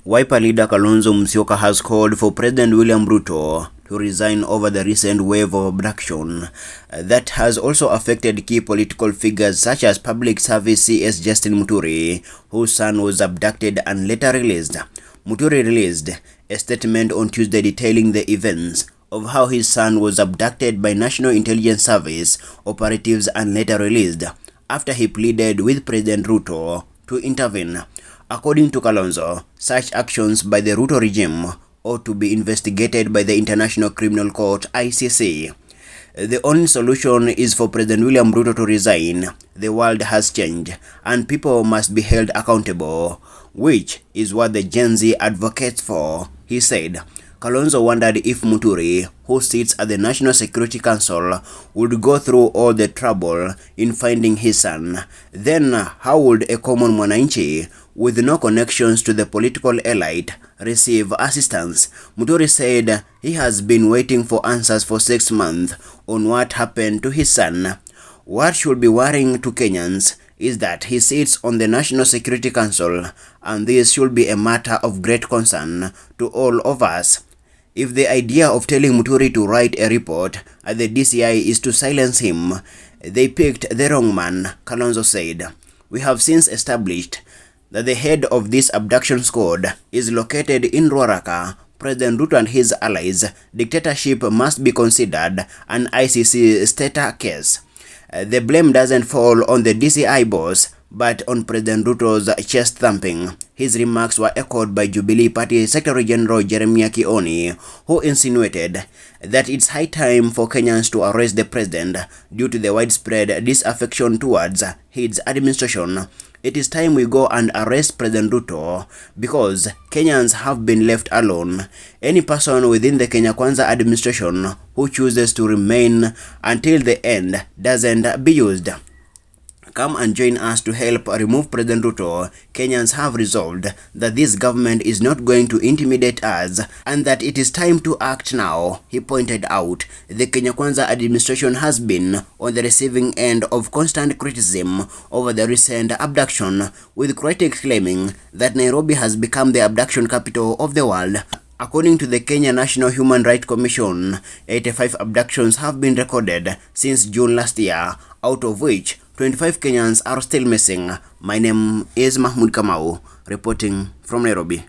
Wiper leader Kalonzo Musyoka has called for President William Ruto to resign over the recent wave of abduction that has also affected key political figures such as Public Service CS Justin Muturi, whose son was abducted and later released. Muturi released a statement on Tuesday detailing the events of how his son was abducted by National Intelligence Service operatives and later released after he pleaded with President Ruto to intervene. According to Kalonzo, such actions by the Ruto regime ought to be investigated by the International Criminal Court (ICC). The only solution is for President William Ruto to resign. The world has changed and people must be held accountable, which is what the Gen Z advocates for, he said. Kalonzo wondered if Muturi, who sits at the National Security Council, would go through all the trouble in finding his son. Then how would a common mwananchi with no connections to the political elite receive assistance? Muturi said he has been waiting for answers for 6 months on what happened to his son. What should be worrying to Kenyans is that he sits on the National Security Council, and this should be a matter of great concern to all of us. If the idea of telling Muturi to write a report at the DCI is to silence him, they picked the wrong man, Kalonzo said. We have since established that the head of this abduction squad is located in Ruaraka. President Ruto and his allies' dictatorship must be considered an ICC state case. The blame doesn't fall on the DCI boss, but on President Ruto's chest thumping. His remarks were echoed by Jubilee Party Secretary General Jeremiah Kioni, who insinuated that it's high time for Kenyans to arrest the president due to the widespread disaffection towards his administration. It is time we go and arrest President Ruto because Kenyans have been left alone. Any person within the Kenya Kwanza administration who chooses to remain until the end doesn't be used. Come and join us to help remove President Ruto. Kenyans have resolved that this government is not going to intimidate us and that it is time to act now, he pointed out. The Kenya Kwanza administration has been on the receiving end of constant criticism over the recent abduction, with critics claiming that Nairobi has become the abduction capital of the world. According to the Kenya National Human Rights Commission, 85 abductions have been recorded since June last year, out of which 25 Kenyans are still missing. My name is Mahmoud Kamau, reporting from Nairobi.